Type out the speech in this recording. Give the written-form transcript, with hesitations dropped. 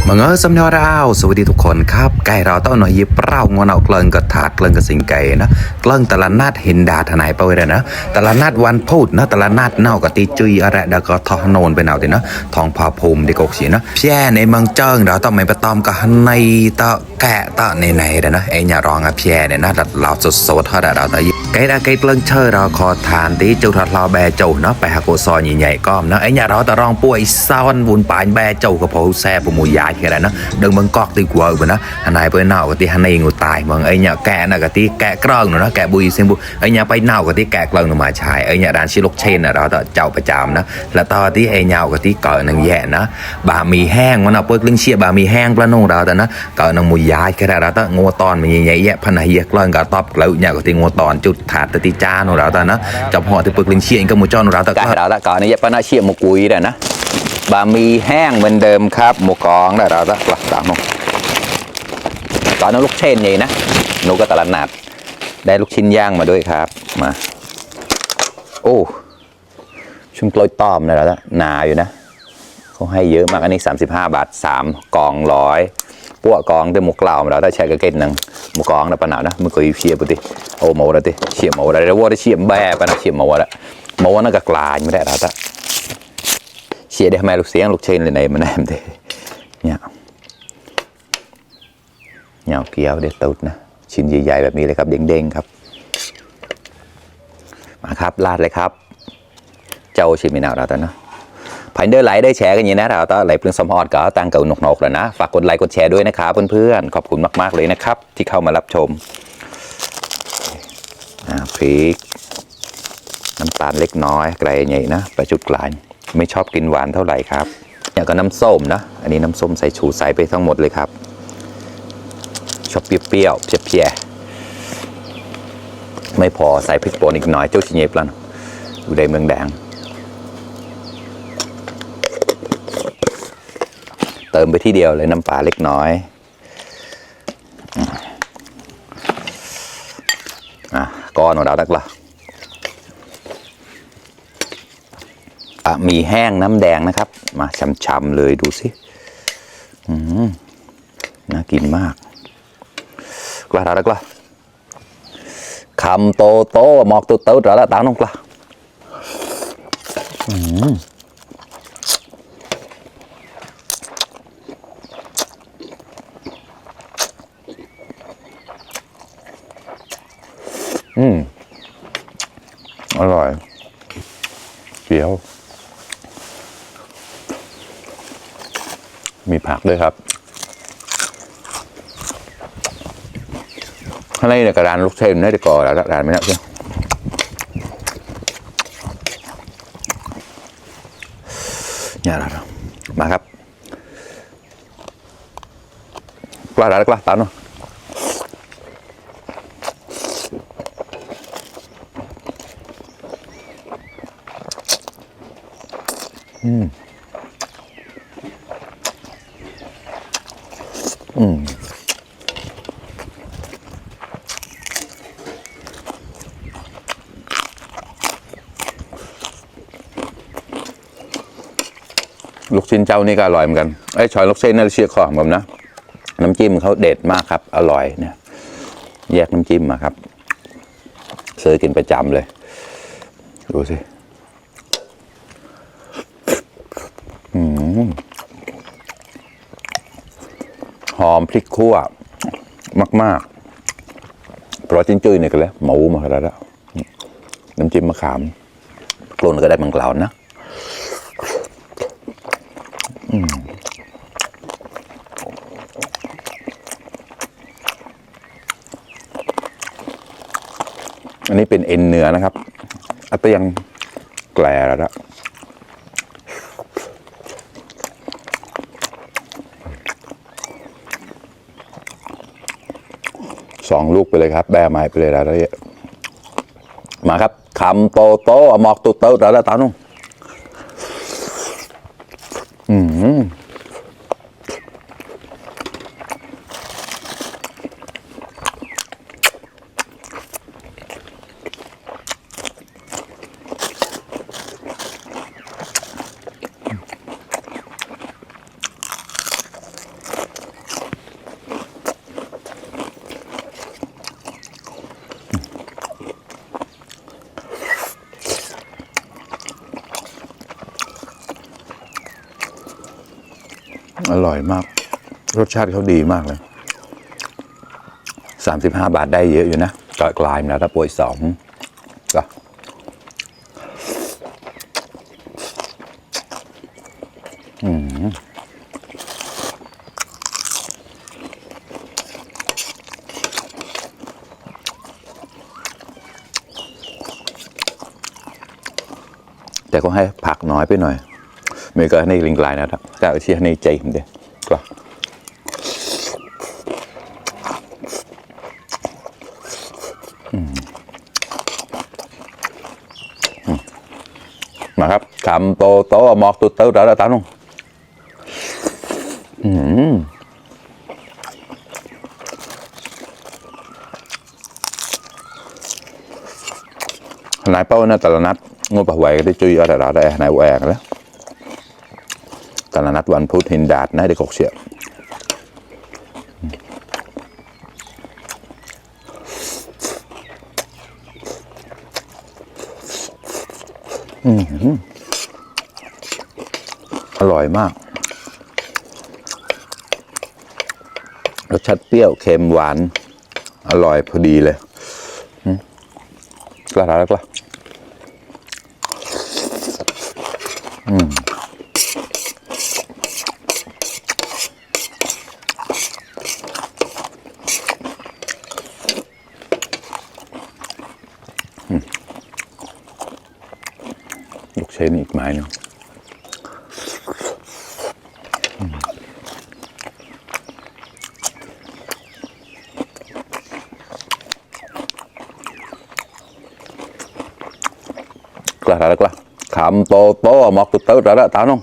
มังเออสำเนาเราสวัสดีทุกคนครับไก่เราต้องหน่อยยิบเล่างอนเอาเกลิงกระถาดเกลิงกระสิงไก่นะเกลิงตลาดนัดเห็นดาทนายไปเลยนะตลาดนัดวันพุธนะตลาดนัดเน่ากะตีจุยอะไรเด็กก็ทอโนนไปเน่าดินะทองพาภูมิเด็กกสีนะแช่ในเมืองเจิ้งเราต้องไม่ไปตอมกับในตะแกะตะในเด้อนะไอ้เนี่ยรองอ่ะแช่เนี่ยนะเราสดๆเท่าเราแต่ไก่ได้ไก่เกลิงเชอเราขอทานตีจุดเราแบโจนะไปหาโกซอยใหญ่ๆก้อมนะไอ้เนี่ยเราแต่รองป่วยซ้อนบุญปานแบโจกับผู้แซ่ผู้มวยยาแค่นั้นนะเดินเมืองกอกตีกว่านะทนายไปเน่ากับที่ฮันนี่งูตายเมืองไอ้เนี่ยแกะนะกับที่แกะกล้องนะแกะบุยเซมบุไอ้เนี่ยไปเน่ากับที่แกะกล้องมาชายไอ้เนี่ยร้านชิลกเชนนะเราต่อเจ้าประจำนะแล้วตอนที่ไอ้เน่ากับที่เกิดนังแย่นะบะหมี่แห้งมันเอาเปิกลิงเชียบะหมี่แห้งปลาโนเราแต่นะเกิดนังมวยยาแค่เราต่องัวตอนมันใหญ่ๆแย่พันธุ์เฮียกล้องกับตอบแล้วเนี่ยกับที่งัวตอนจุดถาดตีจ้าโนเราแต่นะจับห่อที่เปิกลิงเชียก็มูจอนเราแต่เราแต่ก่อนนี่ปลาเชียมูกุยเด้อนะบะหมี่แห้งเหมือนเดิมครับหมูกองได้เราแต่หลักสามตอนนั้นลูกเชนนี่นะหนูก็ตลาดนัดได้ลูกชิ้นย่างมาด้วยครับมาโอ้ชุ่มกล้วยต้อมนะแล้วหนาอยู่นะเขาให้เยอะมากอันนี้35 บาท3กล่อง100พวกกล่องเต็มหมกเหล่ามาแล้วได้ใช้กระเก็นหนึ่งหมกกล่องนะปะหนาวนะมึงเคยเชียร์ปะติโอ้หมูอะไรติเชียร์หมูอะไรแล้วว่าได้เชียร์แบ่ปะนะเชียร์หมูอะไรหมูนั่นก็กลายไม่ได้แล้วแต่เชียร์ได้ทำไมลูกเสียงลูกเชนเลยไหนมันแอมติเนี่ยเหนียวเกี๊ยวเด็ดตุดนะชิ้นใหญ่ๆแบบนี้เลยครับเด้งๆครับมาครับลาดเลยครับเจ้าชิ้นมีหนาวเราตอนนะผ่านเดินไหลได้แชร์กันอย่างนี้นะเราตอนไหลเปลืองสมอดก็ตั้งเก่าหนกๆแล้วนะฝากกดไลค์กดแชร์ด้วยนะครับเพื่อนๆขอบคุณมากๆเลยนะครับที่เข้ามารับชมพริกน้ำตาลเล็กน้อยไกลใหญ่นะประจุดกลายไม่ชอบกินหวานเท่าไหร่ครับอย่างก็น้ำส้มนะอันนี้น้ำส้มใส่ชูใส่ไปทั้งหมดเลยครับชอบเปรี้ยวๆเพี้ยๆไม่พอใส่พริกป่นอีกหน่อยเจ้าชิเนปลันอยู่ในเมืองแดงเติมไปที่เดียวเลยน้ำปลาเล็กน้อยก้อนของเราดักละมีแห้งน้ำแดงนะครับมาช่ำๆเลยดูสิน่ากินมากกล้าดักละคำโตโตหมอกตัวเต้าเราตามน้องกล้าอร่อยเกี๊ยวมีผักด้วยครับข้างในเนี่ยกระดานลูกเชนได้ดีกว่าแล้วกระดานไม่น่าเชื่อเนี่ยนะมาครับกล้าแล้วกล้าตามเนาะลูกชิ้นเจ้านี่ก็อร่อยเหมือนกันไอ้ชอยลูกชิ้นนั่นเชียร์ของผมนะน้ำจิ้มเขาเด็ดมากครับอร่อยเนี่ยแยกน้ำจิ้มมาครับซื้อกินประจำเลยดูสิหอมพริกคั่วมากๆเพราะจิ้นจุ้ยเนี่ยกันแล้วหมูมาแล้วน้ำจิ้มมะขามกลุ่นก็ได้บางกล่าวนะอันนี้เป็นเอ็นเนื้อนะครับอัตยังแกลแล้ว2 ลูกไปเลยครับแบไม้ไปเลยแล้วมาครับคำโตโตหมอกตุเต้าแล้วตานุ่ง อร่อยมากรสชาติเขาดีมากเลย35 บาทได้เยอะอยู่นะก็กลายมาแล้วถ้าป่วย2ก็แต่ก็ให้ผักน้อยไปหน่อยไม่ก็ในลิงกลายนะครับก็เชียในใจผมเดียวก็มาครับคำโตโตหมอกตุดเต้าแล้วตาลงนายเป้านะแต่ละนัดงบประไว้ได้จุยอะไรเราได้นายแหวกแล้วแต่ละนัดวันพุธหินดาดนะได้กกเสียอร่อยมากรสชาติเปรี้ยวเค็มหวานอร่อยพอดีเลยกล้าทานแล้วกล้าลูกเชนอีกไม้หนึ่งกล้าทานแล้วกล้าคำโตโตหมอกตุดเต้าแล้วตาน้อง